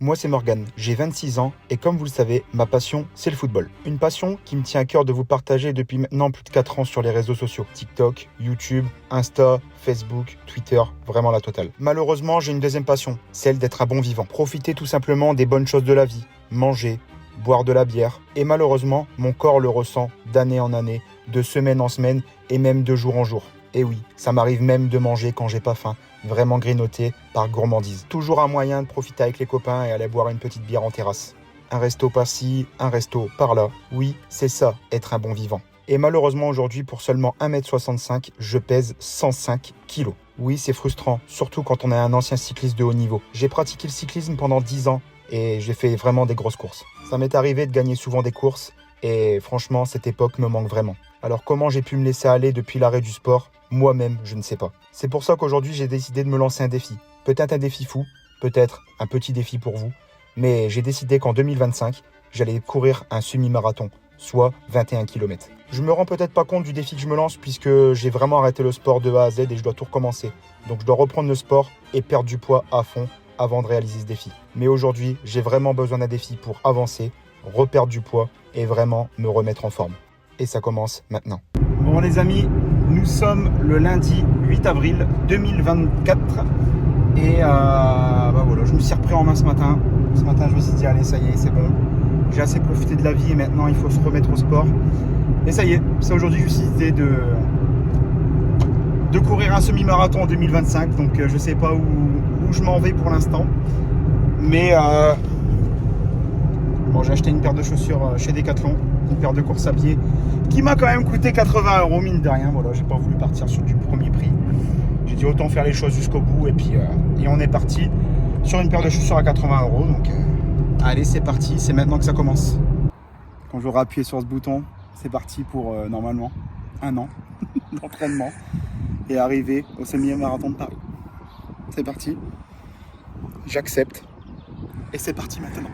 Moi, c'est Morgane, j'ai 26 ans et comme vous le savez, ma passion, c'est le football. Une passion qui me tient à cœur de vous partager depuis maintenant plus de 4 ans sur les réseaux sociaux. TikTok, YouTube, Insta, Facebook, Twitter, vraiment la totale. Malheureusement, j'ai une deuxième passion, celle d'être un bon vivant. Profiter tout simplement des bonnes choses de la vie, manger, boire de la bière. Et malheureusement, mon corps le ressent d'année en année, de semaine en semaine et même de jour en jour. Et oui, ça m'arrive même de manger quand j'ai pas faim, vraiment grignoté par gourmandise. Toujours un moyen de profiter avec les copains et aller boire une petite bière en terrasse. Un resto par-ci, un resto par-là. Oui, c'est ça, être un bon vivant. Et malheureusement aujourd'hui, pour seulement 1m65, je pèse 105 kg. Oui, c'est frustrant, surtout quand on est un ancien cycliste de haut niveau. J'ai pratiqué le cyclisme pendant 10 ans et j'ai fait vraiment des grosses courses. Ça m'est arrivé de gagner souvent des courses et franchement, cette époque me manque vraiment. Alors comment j'ai pu me laisser aller depuis l'arrêt du sport ? Moi-même, je ne sais pas. C'est pour ça qu'aujourd'hui, j'ai décidé de me lancer un défi. Peut-être un défi fou, peut-être un petit défi pour vous, mais j'ai décidé qu'en 2025, j'allais courir un semi-marathon, soit 21 km. Je me rends peut-être pas compte du défi que je me lance puisque j'ai vraiment arrêté le sport de A à Z et je dois tout recommencer. Donc je dois reprendre le sport et perdre du poids à fond avant de réaliser ce défi. Mais aujourd'hui, j'ai vraiment besoin d'un défi pour avancer, reperdre du poids et vraiment me remettre en forme. Et ça commence maintenant. Bon les amis, nous sommes le lundi 8 avril 2024 et voilà, je me suis repris en main ce matin. Ce matin, je me suis dit allez, ça y est, c'est bon. J'ai assez profité de la vie et maintenant il faut se remettre au sport. Et ça y est, c'est aujourd'hui que j'ai décidé de courir un semi-marathon en 2025. Donc je sais pas où je m'en vais pour l'instant. Mais bon, j'ai acheté une paire de chaussures chez Decathlon, une paire de course à pied qui m'a quand même coûté 80 € mine de rien. Voilà, j'ai pas voulu partir sur du premier prix. J'ai dit autant faire les choses jusqu'au bout et puis on est parti sur une paire de chaussures à 80 €. Donc allez, c'est parti, c'est maintenant que ça commence. Quand j'aurai appuyé sur ce bouton, c'est parti pour normalement 1 an d'entraînement et arriver au semi-marathon de Paris. C'est parti, j'accepte et c'est parti maintenant.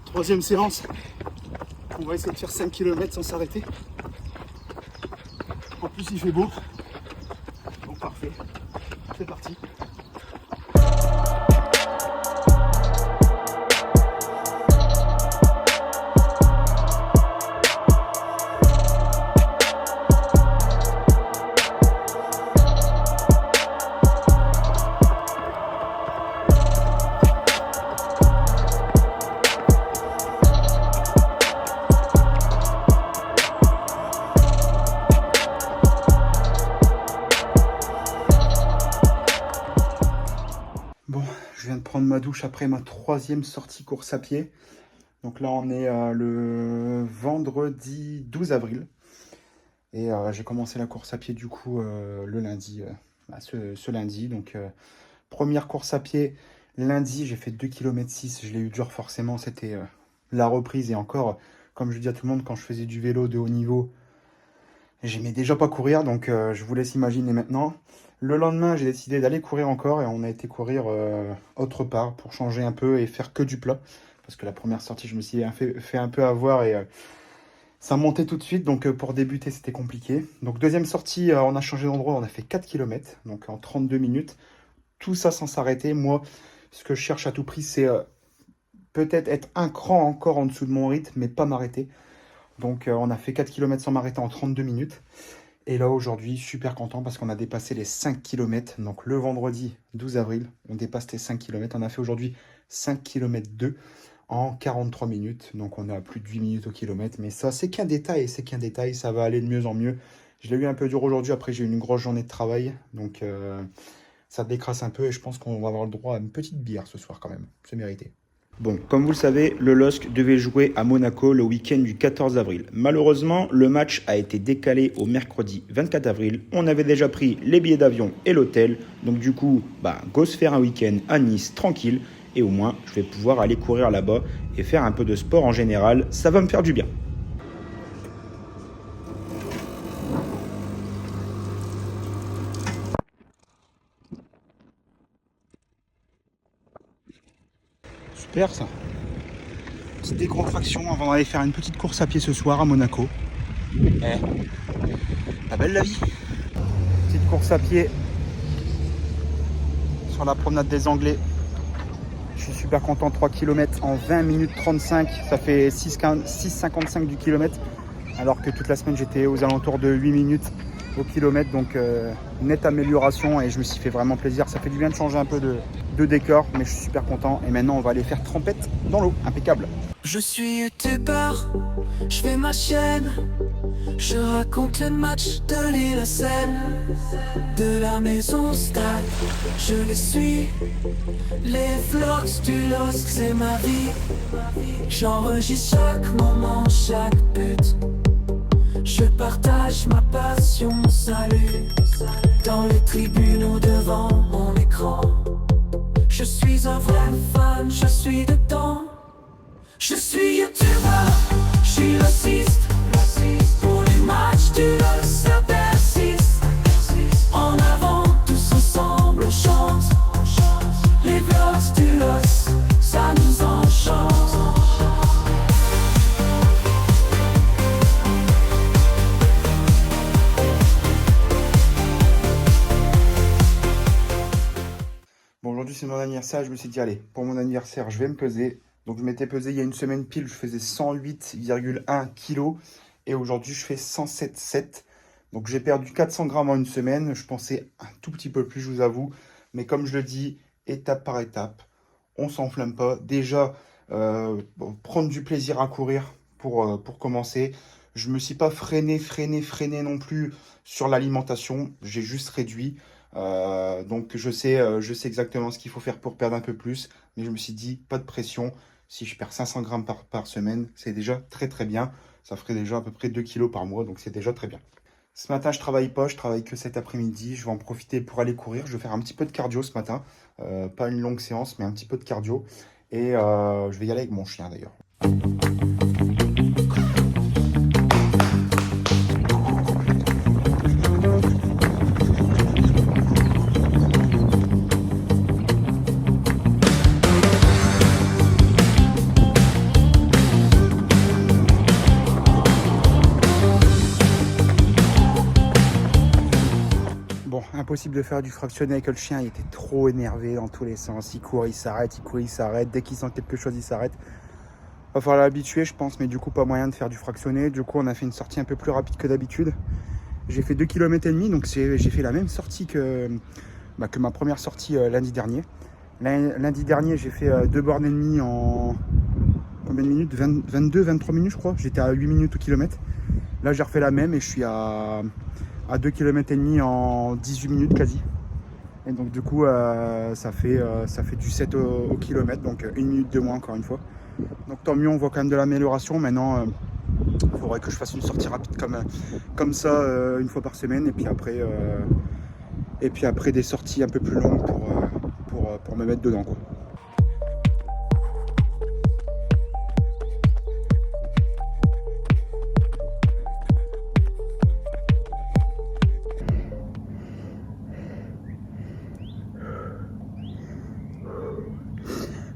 Troisième séance, on va essayer de faire 5 km sans s'arrêter. En plus il fait beau, donc parfait, c'est parti. Je viens de prendre ma douche après ma troisième sortie course à pied. Donc là, on est le vendredi 12 avril. Et j'ai commencé la course à pied du coup le lundi, ce lundi. Donc première course à pied lundi, j'ai fait 2,6 km. Je l'ai eu dur forcément, c'était la reprise. Et encore, comme je dis à tout le monde, quand je faisais du vélo de haut niveau, j'aimais déjà pas courir. Donc je vous laisse imaginer maintenant. Le lendemain, j'ai décidé d'aller courir encore et on a été courir autre part pour changer un peu et faire que du plat. Parce que la première sortie, je me suis fait un peu avoir et ça montait tout de suite. Donc pour débuter, c'était compliqué. Donc deuxième sortie, on a changé d'endroit, on a fait 4 km, donc en 32 minutes. Tout ça sans s'arrêter. Moi, ce que je cherche à tout prix, c'est peut-être être un cran encore en dessous de mon rythme, mais pas m'arrêter. Donc on a fait 4 km sans m'arrêter en 32 minutes. Et là aujourd'hui, super content parce qu'on a dépassé les 5 km. Donc le vendredi 12 avril, on dépasse les 5 km. On a fait aujourd'hui 5 km 2 en 43 minutes. Donc on est à plus de 8 minutes au kilomètre. Mais ça, c'est qu'un détail, ça va aller de mieux en mieux. Je l'ai eu un peu dur aujourd'hui, après j'ai eu une grosse journée de travail. Donc ça décrasse un peu et je pense qu'on va avoir le droit à une petite bière ce soir quand même. C'est mérité. Bon, comme vous le savez, le LOSC devait jouer à Monaco le week-end du 14 avril. Malheureusement, le match a été décalé au mercredi 24 avril. On avait déjà pris les billets d'avion et l'hôtel. Donc du coup, go se faire un week-end à Nice tranquille. Et au moins, je vais pouvoir aller courir là-bas et faire un peu de sport en général. Ça va me faire du bien. Super ça. Petite décontraction avant d'aller faire une petite course à pied ce soir à Monaco. Pas belle la vie. Petite course à pied sur la promenade des Anglais. Je suis super content, 3 km en 20 minutes 35, ça fait 6,55 du kilomètre, alors que toute la semaine j'étais aux alentours de 8 minutes au kilomètre, donc nette amélioration et je me suis fait vraiment plaisir. Ça fait du bien de changer un peu de décor, mais je suis super content et maintenant on va aller faire trempette dans l'eau, impeccable. Je suis youtubeur, je fais ma chaîne, je raconte le match de l'île à Seine, de la maison au stade, je les suis, les vlogs du LOSC c'est ma vie, j'enregistre chaque moment, chaque but, je partage ma passion, salut, dans les tribunes ou devant mon écran, je suis un vrai fan, je suis dedans. Je suis youtubeur, je suis raciste, pour les matchs du LOSC ça persiste. En avant, tous ensemble on chante, les vlogs du LOSC, ça nous enchante. Bon, aujourd'hui c'est mon anniversaire, je me suis dit allez, pour mon anniversaire je vais me peser. Donc je m'étais pesé il y a une semaine pile, je faisais 108,1 kg et aujourd'hui je fais 107,7. Donc j'ai perdu 400 grammes en une semaine, je pensais un tout petit peu plus je vous avoue, mais comme je le dis, étape par étape, on s'enflamme pas. Déjà, prendre du plaisir à courir pour commencer. Je me suis pas freiné non plus sur l'alimentation, j'ai juste réduit. Donc je sais exactement ce qu'il faut faire pour perdre un peu plus, mais je me suis dit, pas de pression. Si je perds 500 grammes par semaine, c'est déjà très bien. Ça ferait déjà à peu près 2 kilos par mois, donc c'est déjà très bien. Ce matin, je travaille pas, je travaille que cet après-midi. Je vais en profiter pour aller courir. Je vais faire un petit peu de cardio ce matin. Pas une longue séance, mais un petit peu de cardio. Et je vais y aller avec mon chien d'ailleurs. Bon, impossible de faire du fractionné avec le chien, il était trop énervé dans tous les sens. Il court, il s'arrête, il court, il s'arrête. Dès qu'il sent quelque chose, il s'arrête. Va falloir l'habituer, je pense, mais du coup, pas moyen de faire du fractionné. Du coup, on a fait une sortie un peu plus rapide que d'habitude. J'ai fait 2,5 km, donc j'ai fait la même sortie que ma première sortie lundi dernier. Lundi dernier, j'ai fait 2 bornes et demie en combien de minutes 22, 23 minutes, je crois. J'étais à 8 minutes au kilomètre. Là, j'ai refait la même et je suis à 2,5 km en 18 minutes quasi. Et donc du coup ça fait du 7 au kilomètre, donc 1 minute de moins encore une fois. Donc tant mieux, on voit quand même de l'amélioration. Maintenant il faudrait que je fasse une sortie rapide comme ça une fois par semaine, et puis après des sorties un peu plus longues pour me mettre dedans quoi.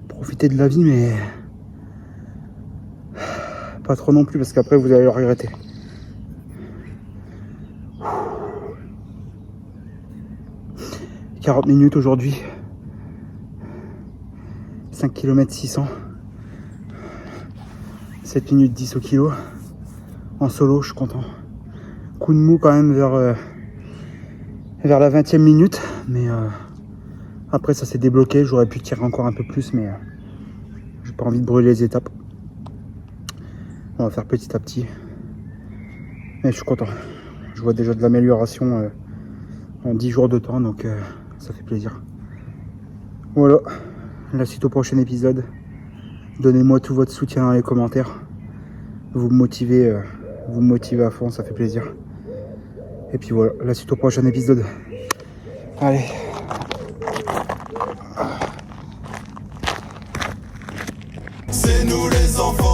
Profitez de la vie, mais pas trop non plus, parce qu'après vous allez le regretter. « 40 minutes aujourd'hui, 5 km 600, 7 minutes 10 au kilo. En solo, je suis content. Coup de mou quand même vers la 20e minute. Mais après ça s'est débloqué. J'aurais pu tirer encore un peu plus, mais j'ai pas envie de brûler les étapes. On va faire petit à petit. Mais je suis content. Je vois déjà de l'amélioration en 10 jours de temps, donc ça fait plaisir. Voilà, la suite au prochain épisode. Donnez-moi tout votre soutien dans les commentaires. Vous me motivez à fond, ça fait plaisir. Et puis voilà, la suite au prochain épisode. Allez. C'est nous les enfants.